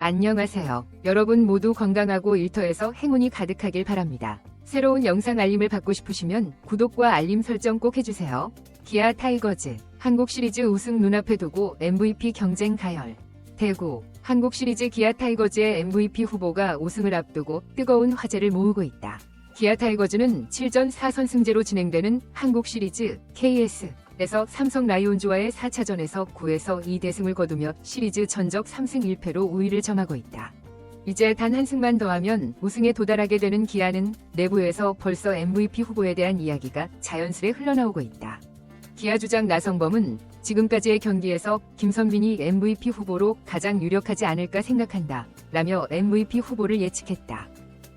안녕하세요. 여러분 모두 건강하고 일터에서 행운이 가득하길 바랍니다. 새로운 영상 알림을 받고 싶으시면 구독과 알림 설정 꼭 해주세요. 기아 타이거즈 한국 시리즈 우승 눈앞에 두고 MVP 경쟁 가열. 대구 한국 시리즈 기아 타이거즈의 MVP 후보가 우승을 앞두고 뜨거운 화제를 모으고 있다. 기아 타이거즈는 7전 4선승제로 진행되는 한국 시리즈 KS에서 삼성 라이온즈와의 4차전에서 9에서 2대승을 거두며 시리즈 전적 3승 1패로 우위를 점하고 있다. 이제 단 한 승만 더하면 우승에 도달하게 되는 기아는 내부에서 벌써 MVP 후보에 대한 이야기가 자연스레 흘러나오고 있다. 기아 주장 나성범은 지금까지의 경기에서 김선빈이 MVP 후보로 가장 유력하지 않을까 생각한다 라며 MVP 후보를 예측했다.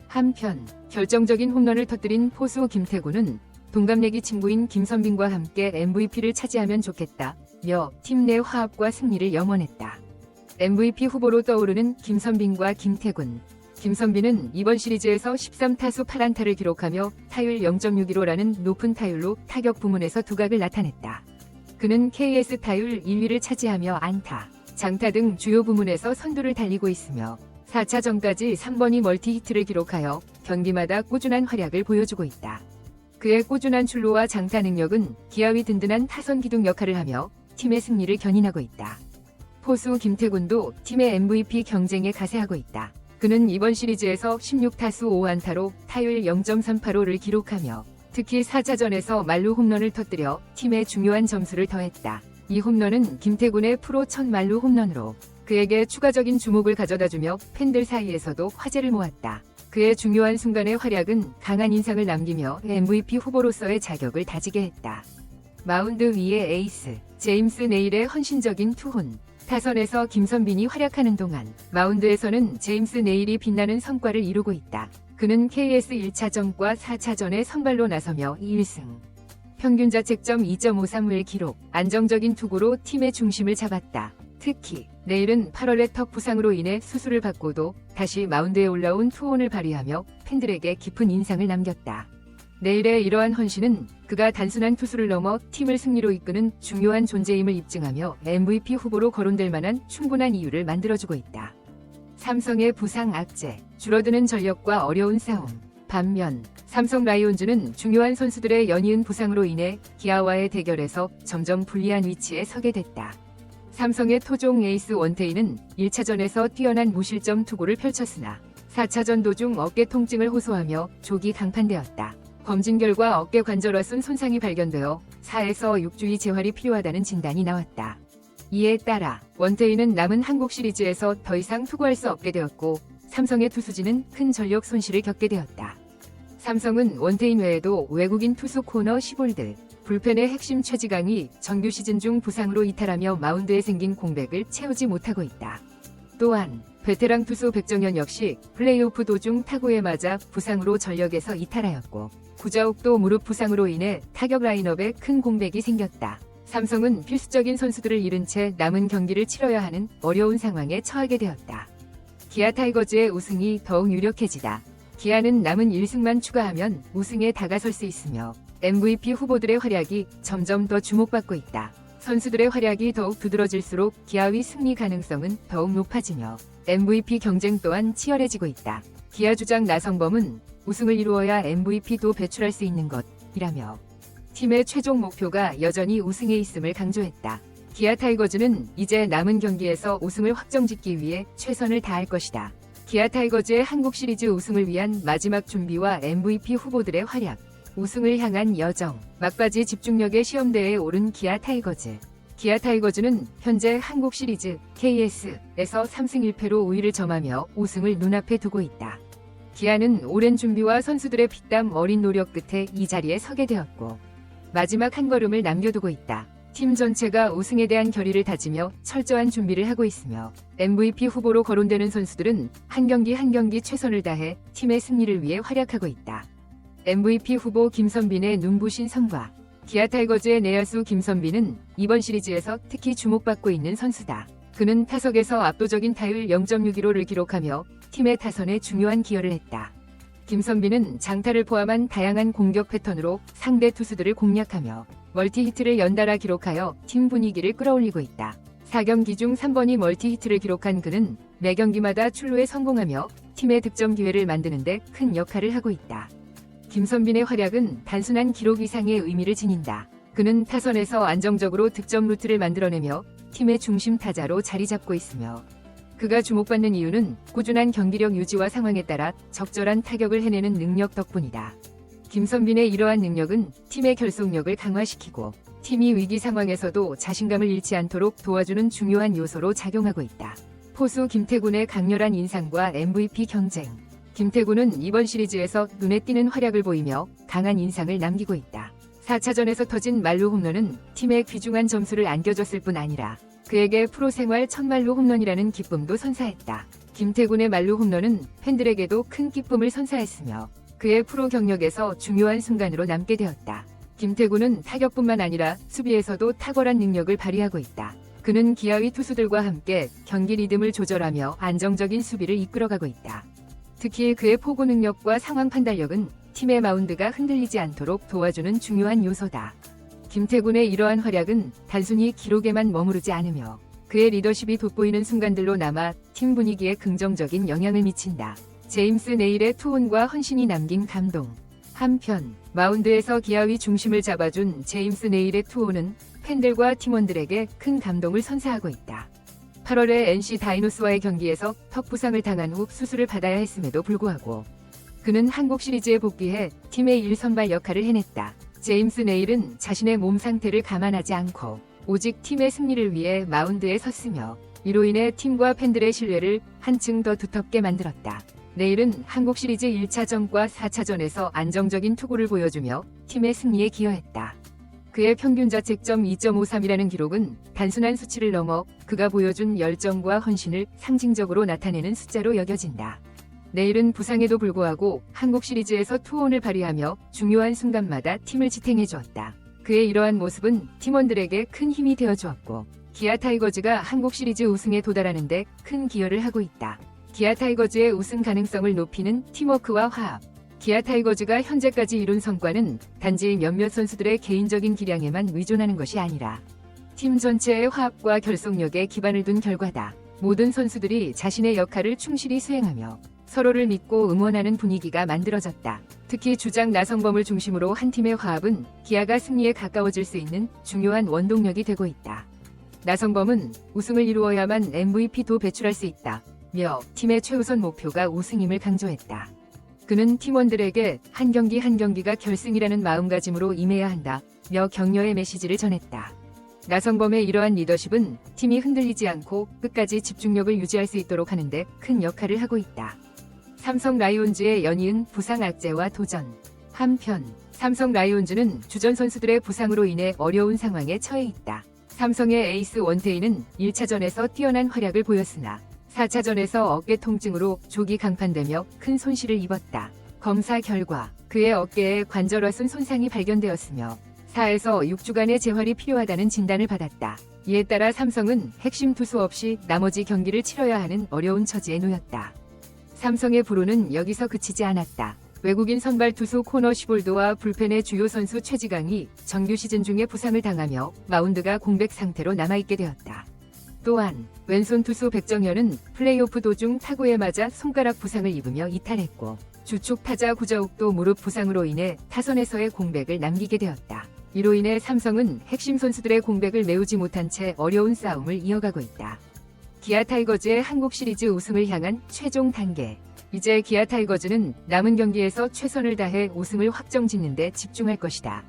한편 결정적인 홈런을 터뜨린 포수 김태구는 동갑내기 친구인 김선빈과 함께 MVP를 차지하면 좋겠다며 팀 내 화합과 승리를 염원했다. MVP 후보로 떠오르는 김선빈과 김태군. 김선빈은 이번 시리즈에서 13타수 8안타를 기록하며 타율 0.615라는 높은 타율로 타격 부문에서 두각을 나타냈다. 그는 KS 타율 1위를 차지하며 안타, 장타 등 주요 부문에서 선두를 달리고 있으며 4차전까지 3번이 멀티히트를 기록하여 경기마다 꾸준한 활약을 보여주고 있다. 그의 꾸준한 출루와 장타 능력은 기아의 든든한 타선 기둥 역할을 하며 팀의 승리를 견인하고 있다. 포수 김태군도 팀의 MVP 경쟁에 가세하고 있다. 그는 이번 시리즈에서 16타수 5안타로 타율 0.385를 기록하며 특히 4차전에서 말루 홈런을 터뜨려 팀에 중요한 점수를 더했다. 이 홈런은 김태군의 프로 첫 말루 홈런으로 그에게 추가적인 주목을 가져다주며 팬들 사이에서도 화제를 모았다. 그의 중요한 순간의 활약은 강한 인상을 남기며 MVP 후보로서의 자격을 다지게 했다. 마운드 위의 에이스 제임스 네일의 헌신적인 투혼. 타선에서 김선빈이 활약하는 동안 마운드에서는 제임스 네일이 빛나는 성과를 이루고 있다. 그는 KS 1차전과 4차전에 선발로 나서며 1승. 평균 자책점 2.531 기록, 안정적인 투구로 팀의 중심을 잡았다. 특히 네일은 8월에 턱 부상으로 인해 수술을 받고도 다시 마운드에 올라온 투혼을 발휘하며 팬들에게 깊은 인상을 남겼다. 네일의 이러한 헌신은 그가 단순한 투수를 넘어 팀을 승리로 이끄는 중요한 존재임을 입증하며 MVP 후보로 거론될 만한 충분한 이유를 만들어주고 있다. 삼성의 부상 악재, 줄어드는 전력과 어려운 싸움. 반면 삼성 라이온즈는 중요한 선수들의 연이은 부상으로 인해 기아와의 대결에서 점점 불리한 위치에 서게 됐다. 삼성의 토종 에이스 원태인은 1차전에서 뛰어난 무실점 투구를 펼쳤으나 4차전 도중 어깨 통증을 호소하며 조기 강판되었다. 검진 결과 어깨 관절화순 손상이 발견되어 4에서 6주의 재활이 필요하다는 진단이 나왔다. 이에 따라 원태인은 남은 한국 시리즈에서 더 이상 투구할 수 없게 되었고 삼성의 투수진은 큰 전력 손실을 겪게 되었다. 삼성은 원태인 외에도 외국인 투수 코너 시볼드, 불펜의 핵심 최지강이 정규 시즌 중 부상으로 이탈하며 마운드에 생긴 공백을 채우지 못하고 있다. 또한 베테랑 투수 백정현 역시 플레이오프 도중 타구에 맞아 부상으로 전력에서 이탈하였고 구자욱도 무릎 부상으로 인해 타격 라인업에 큰 공백이 생겼다. 삼성은 필수적인 선수들을 잃은 채 남은 경기를 치러야 하는 어려운 상황에 처하게 되었다. 기아 타이거즈의 우승이 더욱 유력해지다. 기아는 남은 1승만 추가하면 우승에 다가설 수 있으며 MVP 후보들의 활약이 점점 더 주목받고 있다. 선수들의 활약이 더욱 두드러질수록 기아의 승리 가능성은 더욱 높아지며 MVP 경쟁 또한 치열해지고 있다. 기아 주장 나성범은 우승을 이루어야 MVP도 배출할 수 있는 것이라며 팀의 최종 목표가 여전히 우승에 있음을 강조했다. 기아 타이거즈는 이제 남은 경기에서 우승을 확정짓기 위해 최선을 다할 것이다. 기아 타이거즈의 한국 시리즈 우승을 위한 마지막 준비와 MVP 후보들의 활약, 우승을 향한 여정, 막바지 집중력의 시험대에 오른 기아 타이거즈. 기아 타이거즈는 현재 한국 시리즈 KS에서 3승 1패로 우위를 점하며 우승을 눈앞에 두고 있다. 기아는 오랜 준비와 선수들의 피땀 어린 노력 끝에 이 자리에 서게 되었고 마지막 한 걸음을 남겨두고 있다. 팀 전체가 우승에 대한 결의를 다지며 철저한 준비를 하고 있으며 MVP 후보로 거론되는 선수들은 한 경기 한 경기 최선을 다해 팀의 승리를 위해 활약하고 있다. MVP 후보 김선빈의 눈부신 성과. 기아 타이거즈의 내야수 김선빈은 이번 시리즈에서 특히 주목받고 있는 선수다. 그는 타석에서 압도적인 타율 0.615를 기록하며 팀의 타선에 중요한 기여를 했다. 김선빈은 장타를 포함한 다양한 공격 패턴으로 상대 투수들을 공략하며 멀티히트를 연달아 기록하여 팀 분위기를 끌어올리고 있다. 4경기 중 3번이 멀티히트를 기록한 그는 매 경기마다 출루에 성공하며 팀의 득점 기회를 만드는 데 큰 역할을 하고 있다. 김선빈의 활약은 단순한 기록 이상의 의미를 지닌다. 그는 타선에서 안정적으로 득점 루트를 만들어내며 팀의 중심 타자로 자리 잡고 있으며 그가 주목받는 이유는 꾸준한 경기력 유지와 상황에 따라 적절한 타격을 해내는 능력 덕분이다. 김선빈의 이러한 능력은 팀의 결속력을 강화시키고 팀이 위기 상황에서도 자신감을 잃지 않도록 도와주는 중요한 요소로 작용하고 있다. 포수 김태군의 강렬한 인상과 MVP 경쟁. 김태군은 이번 시리즈에서 눈에 띄는 활약을 보이며 강한 인상을 남기고 있다. 4차전에서 터진 말루 홈런은 팀에 귀중한 점수를 안겨줬을 뿐 아니라 그에게 프로 생활 첫 말루 홈런이라는 기쁨도 선사했다. 김태군의 말루 홈런은 팬들에게도 큰 기쁨을 선사했으며 그의 프로 경력에서 중요한 순간으로 남게 되었다. 김태군은 타격뿐만 아니라 수비에서도 탁월한 능력을 발휘하고 있다. 그는 기아의 투수들과 함께 경기 리듬을 조절하며 안정적인 수비를 이끌어가고 있다. 특히 그의 포구 능력과 상황 판단력은 팀의 마운드가 흔들리지 않도록 도와주는 중요한 요소다. 김태군의 이러한 활약은 단순히 기록에만 머무르지 않으며 그의 리더십이 돋보이는 순간들로 남아 팀 분위기에 긍정적인 영향을 미친다. 제임스 네일의 투혼과 헌신이 남긴 감동. 한편 마운드에서 기아의 중심을 잡아준 제임스 네일의 투혼은 팬들과 팀원들에게 큰 감동을 선사하고 있다. 8월에 NC 다이노스와의 경기에서 턱 부상을 당한 후 수술을 받아야 했음에도 불구하고 그는 한국 시리즈에 복귀해 팀의 1선발 역할을 해냈다. 제임스 네일은 자신의 몸 상태를 감안하지 않고 오직 팀의 승리를 위해 마운드에 섰으며 이로 인해 팀과 팬들의 신뢰를 한층 더 두텁게 만들었다. 네일은 한국 시리즈 1차전과 4차전에서 안정적인 투구를 보여주며 팀의 승리에 기여했다. 그의 평균 자책점 2.53이라는 기록은 단순한 수치를 넘어 그가 보여준 열정과 헌신을 상징적으로 나타내는 숫자로 여겨진다. 네일은 부상에도 불구하고 한국 시리즈에서 투혼을 발휘하며 중요한 순간마다 팀을 지탱해 주었다. 그의 이러한 모습은 팀원들에게 큰 힘이 되어 주었고 기아 타이거즈가 한국 시리즈 우승에 도달하는 데 큰 기여를 하고 있다. 기아 타이거즈의 우승 가능성을 높이는 팀워크와 화합. 기아 타이거즈가 현재까지 이룬 성과는 단지 몇몇 선수들의 개인적인 기량에만 의존하는 것이 아니라 팀 전체의 화합과 결속력에 기반을 둔 결과다. 모든 선수들이 자신의 역할을 충실히 수행하며 서로를 믿고 응원하는 분위기가 만들어졌다. 특히 주장 나성범을 중심으로 한 팀의 화합은 기아가 승리에 가까워질 수 있는 중요한 원동력이 되고 있다. 나성범은 우승을 이루어야만 MVP도 배출할 수 있다. 며 팀의 최우선 목표가 우승임을 강조했다. 그는 팀원들에게 한 경기 한 경기가 결승이라는 마음가짐으로 임해야 한다. 며 격려의 메시지를 전했다. 나성범의 이러한 리더십은 팀이 흔들리지 않고 끝까지 집중력을 유지할 수 있도록 하는데 큰 역할을 하고 있다. 삼성 라이온즈의 연이은 부상 악재와 도전. 한편 삼성 라이온즈는 주전 선수들의 부상으로 인해 어려운 상황에 처해 있다. 삼성의 에이스 원태인은 1차전에서 뛰어난 활약을 보였으나 4차전에서 어깨 통증으로 조기 강판되며 큰 손실을 입었다. 검사 결과 그의 어깨에 관절화순 손상이 발견되었으며 4에서 6주간의 재활이 필요하다는 진단을 받았다. 이에 따라 삼성은 핵심 투수 없이 나머지 경기를 치러야 하는 어려운 처지에 놓였다. 삼성의 불호는 여기서 그치지 않았다. 외국인 선발 투수 코너 시볼드와 불펜의 주요 선수 최지강이 정규 시즌 중에 부상을 당하며 마운드가 공백 상태로 남아있게 되었다. 또한 왼손 투수 백정현은 플레이오프 도중 타구에 맞아 손가락 부상을 입으며 이탈했고 주축 타자 구자욱도 무릎 부상으로 인해 타선에서의 공백을 남기게 되었다. 이로 인해 삼성은 핵심 선수들의 공백을 메우지 못한 채 어려운 싸움을 이어가고 있다. 기아 타이거즈의 한국 시리즈 우승을 향한 최종 단계. 이제 기아 타이거즈는 남은 경기에서 최선을 다해 우승을 확정짓는 데 집중할 것이다.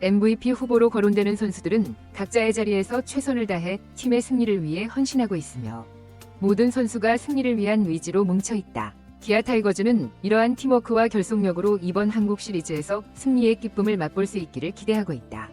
MVP 후보로 거론되는 선수들은 각자의 자리에서 최선을 다해 팀의 승리를 위해 헌신하고 있으며 모든 선수가 승리를 위한 의지로 뭉쳐 있다. 기아 타이거즈는 이러한 팀워크와 결속력으로 이번 한국 시리즈에서 승리의 기쁨을 맛볼 수 있기를 기대하고 있다.